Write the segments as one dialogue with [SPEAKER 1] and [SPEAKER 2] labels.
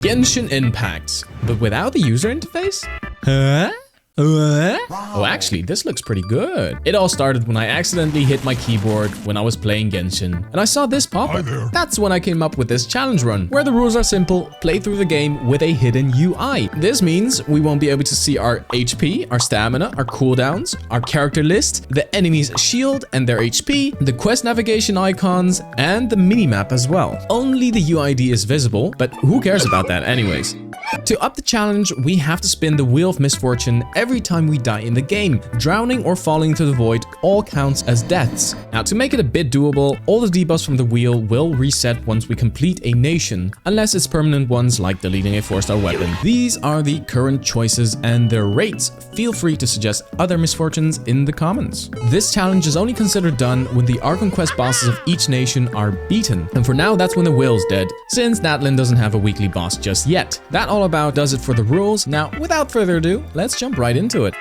[SPEAKER 1] Genshin Impact, but without the user interface? Huh? Oh, actually, this looks pretty good. It all started when I accidentally hit my keyboard when I was playing Genshin, and I saw this pop up. That's when I came up with this challenge run, where the rules are simple: play through the game with a hidden UI. This means we won't be able to see our HP, our stamina, our cooldowns, our character list, the enemy's shield and their HP, the quest navigation icons, and the minimap as well. Only the UID is visible, but who cares about that anyways? To up the challenge, we have to spin the Wheel of Misfortune every time we die in the game. Drowning or falling into the void all counts as deaths. Now, to make it a bit doable, all the debuffs from the wheel will reset once we complete a nation, unless it's permanent ones like deleting a 4-star weapon. These are the current choices and their rates. Feel free to suggest other misfortunes in the comments. This challenge is only considered done when the Archon quest bosses of each nation are beaten. And for now, that's when the whale's dead, since Natlin doesn't have a weekly boss just yet. That all about does it for the rules. Now, without further ado, let's jump right into it.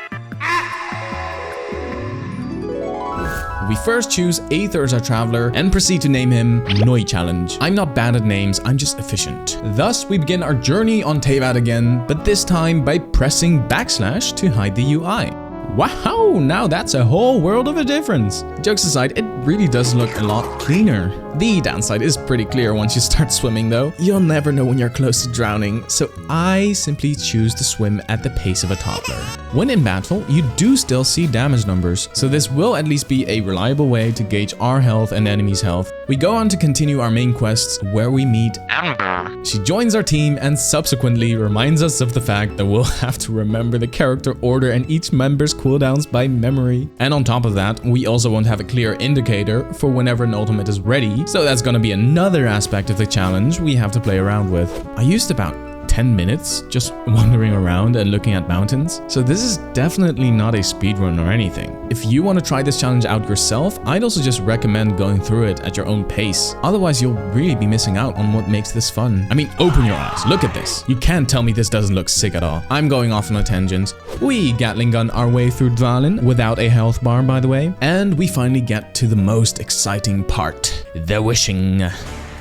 [SPEAKER 1] We first choose Aether as our traveler and proceed to name him Noi Challenge. I'm not bad at names, I'm just efficient. Thus, we begin our journey on Teyvat again, but this time by pressing / to hide the UI. Wow, now that's a whole world of a difference. Jokes aside, it really does look a lot cleaner. The downside is pretty clear once you start swimming though. You'll never know when you're close to drowning, so I simply choose to swim at the pace of a toddler. When in battle, you do still see damage numbers, so this will at least be a reliable way to gauge our health and enemies' health. We go on to continue our main quests, where we meet Amber. She joins our team and subsequently reminds us of the fact that we'll have to remember the character order and each member's cooldowns by memory. And on top of that, we also won't have a clear indicator for whenever an ultimate is ready, so that's gonna be another aspect of the challenge we have to play around with. I used about 10 minutes just wandering around and looking at mountains, so this is definitely not a speedrun or anything. If you want to try this challenge out yourself, I'd also just recommend going through it at your own pace. Otherwise, you'll really be missing out on what makes this fun. I mean, open your eyes, look at this. You can't tell me this doesn't look sick at all. I'm going off on a tangent. We Gatling gun our way through Dvalin without a health bar, by the way, and we finally get to the most exciting part, the wishing.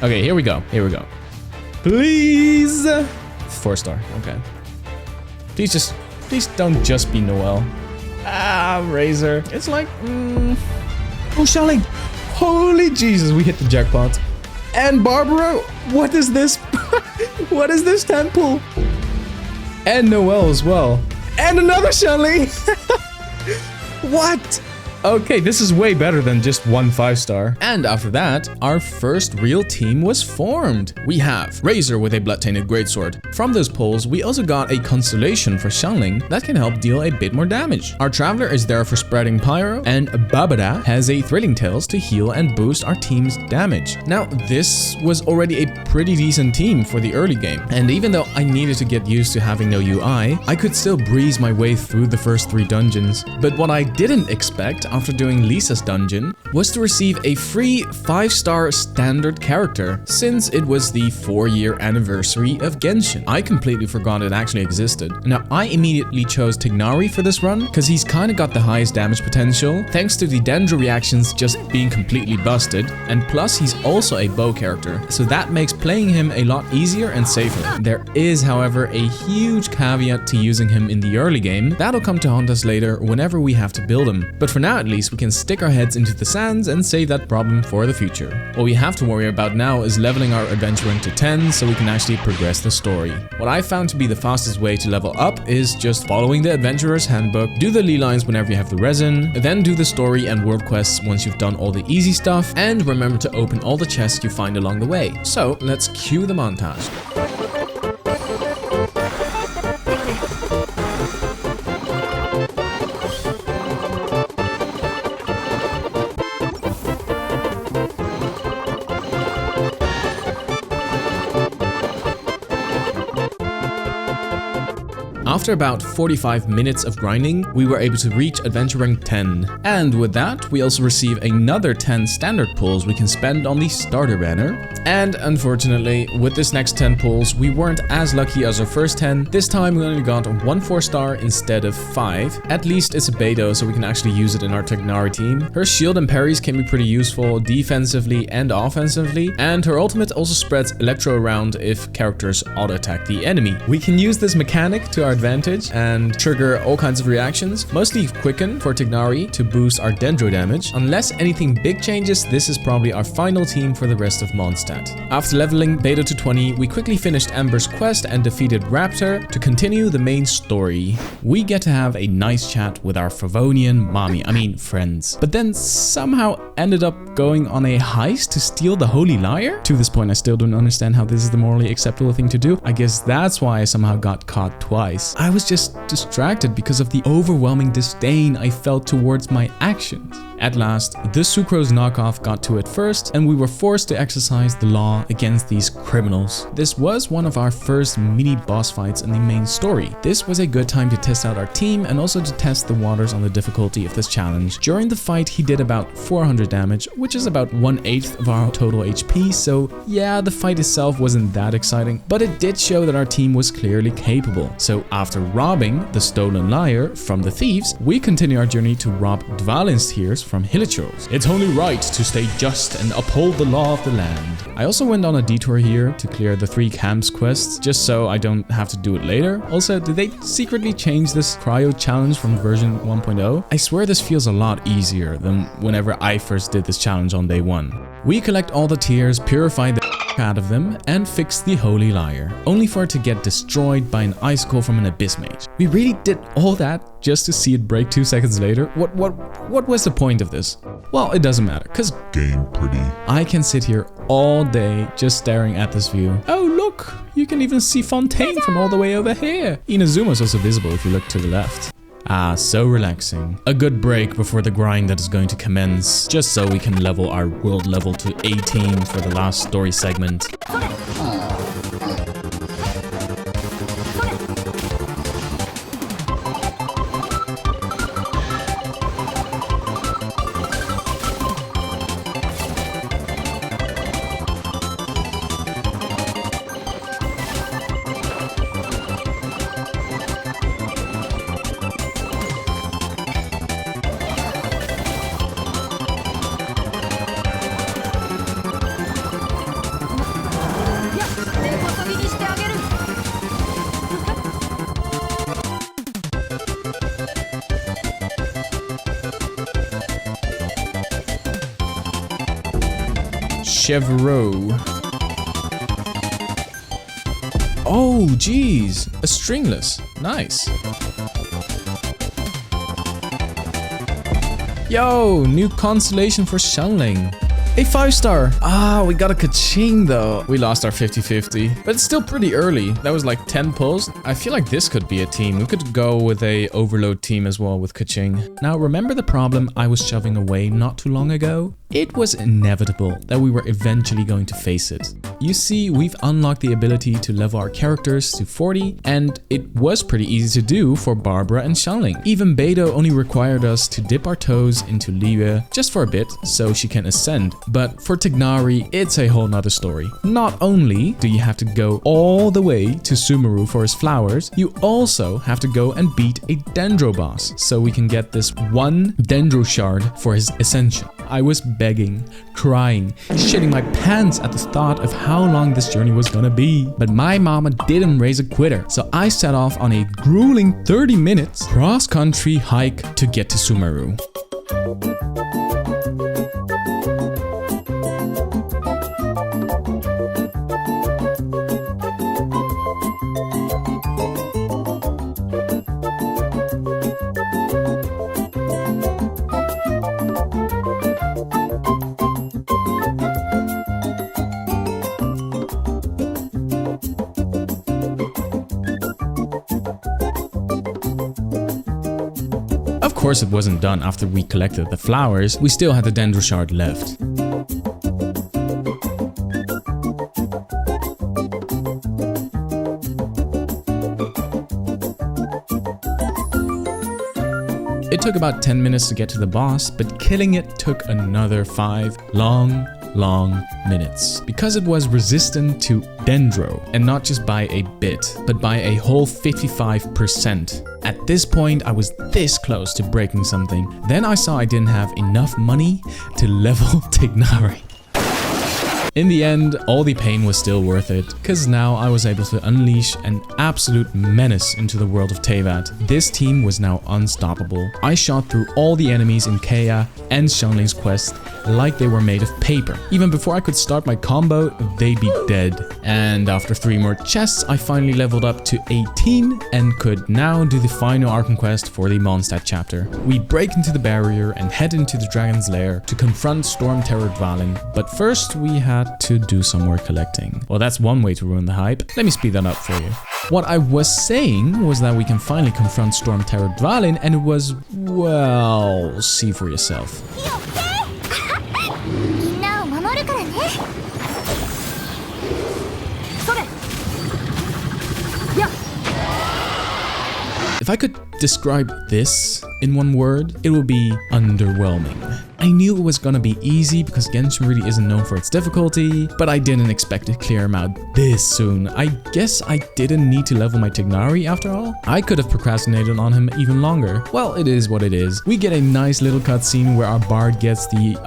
[SPEAKER 1] Okay, here we go. Please. 4-star, okay. Please don't just be Noelle. Razor. It's like, oh, Shelly. Holy Jesus, we hit the jackpot. And Barbara, what is this? What is this temple? And Noelle as well. And another Shelly. What? Okay, this is way better than just one 5-star. And after that, our first real team was formed. We have Razor with a blood-tainted greatsword. From those pulls, we also got a constellation for Xiangling that can help deal a bit more damage. Our traveler is there for spreading pyro, and Babada has a thrilling tales to heal and boost our team's damage. Now, this was already a pretty decent team for the early game, and even though I needed to get used to having no UI, I could still breeze my way through the first 3 dungeons. But what I didn't expect after doing Lisa's dungeon was to receive a free 5-star standard character, since it was the 4-year anniversary of Genshin. I completely forgot it actually existed. Now, I immediately chose Tignari for this run because he's kind of got the highest damage potential thanks to the Dendro reactions just being completely busted, and plus he's also a bow character, so that makes playing him a lot easier and safer. There is, however, a huge caveat to using him in the early game. That'll come to haunt us later whenever we have to build him, but for now at least we can stick our heads into the sands and save that problem for the future. What we have to worry about now is leveling our adventure rank to 10 so we can actually progress the story. What I found to be the fastest way to level up is just following the adventurer's handbook, do the ley lines whenever you have the resin, then do the story and world quests once you've done all the easy stuff, and remember to open all the chests you find along the way. So let's cue the montage. After about 45 minutes of grinding, we were able to reach adventure rank 10. And with that, we also receive another 10 standard pulls we can spend on the starter banner. And unfortunately, with this next 10 pulls, we weren't as lucky as our first 10. This time we only got 1 4-star instead of 5. At least it's a Beidou, so we can actually use it in our Tignari team. Her shield and parries can be pretty useful defensively and offensively, and her ultimate also spreads electro around if characters auto-attack the enemy. We can use this mechanic to our advantage and trigger all kinds of reactions, mostly Quicken for Tignari to boost our Dendro damage. Unless anything big changes, this is probably our final team for the rest of Mondstadt. After leveling Beidou to 20, we quickly finished Amber's quest and defeated Raptor to continue the main story. We get to have a nice chat with our Favonian friends. But then somehow ended up going on a heist to steal the Holy Lyre? To this point, I still don't understand how this is the morally acceptable thing to do. I guess that's why I somehow got caught twice. I was just distracted because of the overwhelming disdain I felt towards my actions. At last, the Sucrose knockoff got to it first, and we were forced to exercise the law against these criminals. This was one of our first mini boss fights in the main story. This was a good time to test out our team and also to test the waters on the difficulty of this challenge. During the fight, he did about 400 damage, which is about 1/8 of our total HP, so yeah, the fight itself wasn't that exciting, but it did show that our team was clearly capable. So after robbing the stolen lyre from the thieves, we continue our journey to rob Dvalin's tears from Hilichurls. It's only right to stay just and uphold the law of the land. I also went on a detour here to clear the 3 camps quests, just so I don't have to do it later. Also, did they secretly change this cryo challenge from version 1.0? I swear this feels a lot easier than whenever I first did this challenge on day 1. We collect all the tears, purify the out of them, and fix the Holy Lyre, only for it to get destroyed by an icicle from an Abyss Mage. We really did all that just to see it break 2 seconds later? What was the point of this? Well, it doesn't matter, cause
[SPEAKER 2] game pretty.
[SPEAKER 1] I can sit here all day just staring at this view. Oh look, you can even see Fontaine from all the way over here. Inazuma is also visible if you look to the left. Ah, so relaxing. A good break before the grind that is going to commence, just so we can level our world level to 18 for the last story segment. Chevreau. Oh, geez, a stringless. Nice. Yo, new constellation for Shanling. A 5-star. Ah, we got a Kaching though. We lost our 50-50, but it's still pretty early. That was like 10 pulls. I feel like this could be a team. We could go with a overload team as well with Kaching. Now, remember the problem I was shoving away not too long ago? It was inevitable that we were eventually going to face it. You see, we've unlocked the ability to level our characters to 40, and it was pretty easy to do for Barbara and Shanling. Even Beidou only required us to dip our toes into Liyue just for a bit so she can ascend. But for Tignari, it's a whole nother story. Not only do you have to go all the way to Sumeru for his flowers, you also have to go and beat a Dendro boss so we can get this 1 Dendro shard for his ascension. I was begging, crying, shitting my pants at the thought of how long this journey was gonna be. But my mama didn't raise a quitter, so I set off on a grueling 30 minutes cross-country hike to get to Sumeru. Of course it wasn't done after we collected the flowers, we still had the Dendro shard left. It took about 10 minutes to get to the boss, but killing it took another 5 long minutes. Because it was resistant to Dendro, and not just by a bit, but by a whole 55%. At this point, I was this close to breaking something. Then I saw I didn't have enough money to level Tignari. In the end, all the pain was still worth it, cause now I was able to unleash an absolute menace into the world of Teyvat. This team was now unstoppable. I shot through all the enemies in Kea and Xiangling's quest like they were made of paper. Even before I could start my combo, they'd be dead. And after 3 more chests, I finally leveled up to 18 and could now do the final Archon quest for the Mondstadt chapter. We break into the barrier and head into the dragon's lair to confront Storm Terror Dvalin, but first we had to do some more collecting. Well, that's one way to ruin the hype. Let me speed that up for you. What I was saying was that we can finally confront Storm Terror Dvalin, and it was, well, see for yourself. If I could describe this in one word, it would be underwhelming. I knew it was gonna be easy because Genshin really isn't known for its difficulty, but I didn't expect to clear him out this soon. I guess I didn't need to level my Tignari after all. I could have procrastinated on him even longer. Well, it is what it is. We get a nice little cutscene where our bard gets the,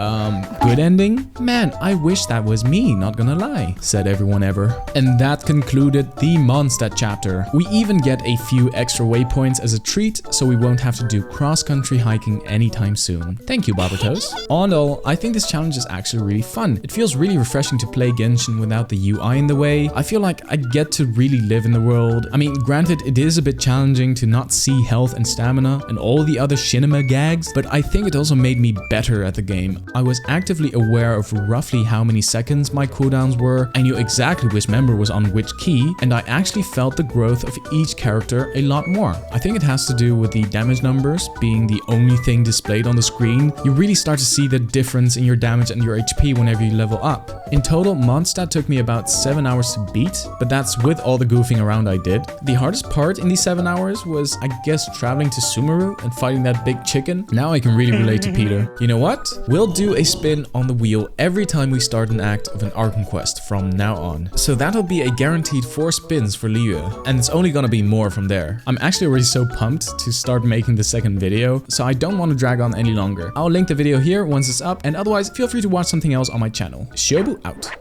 [SPEAKER 1] good ending. Man, I wish that was me, not gonna lie, said everyone ever. And that concluded the Mondstadt chapter. We even get a few extra waypoints as a treat, so we won't have to do cross-country hiking anytime soon. Thank you, Barbatos. All in all, I think this challenge is actually really fun. It feels really refreshing to play Genshin without the UI in the way. I feel like I get to really live in the world. I mean, granted, it is a bit challenging to not see health and stamina and all the other Shinima gags, but I think it also made me better at the game. I was actively aware of roughly how many seconds my cooldowns were. I knew exactly which member was on which key, and I actually felt the growth of each character a lot more. I think it has to do with the damage numbers being the only thing displayed on the screen. You really start to see the difference in your damage and your HP whenever you level up. In total, Mondstadt took me about 7 hours to beat, but that's with all the goofing around I did. The hardest part in these 7 hours was, I guess, traveling to Sumeru and fighting that big chicken. Now I can really relate to Peter. You know what? We'll do a spin on the wheel every time we start an act of an Archon quest from now on. So that'll be a guaranteed 4 spins for Liyue, and it's only gonna be more from there. I'm actually already so pumped to start making the second video, so I don't want to drag on any longer. I'll link the video here once it's up, and otherwise feel free to watch something else on my channel. Shobu out.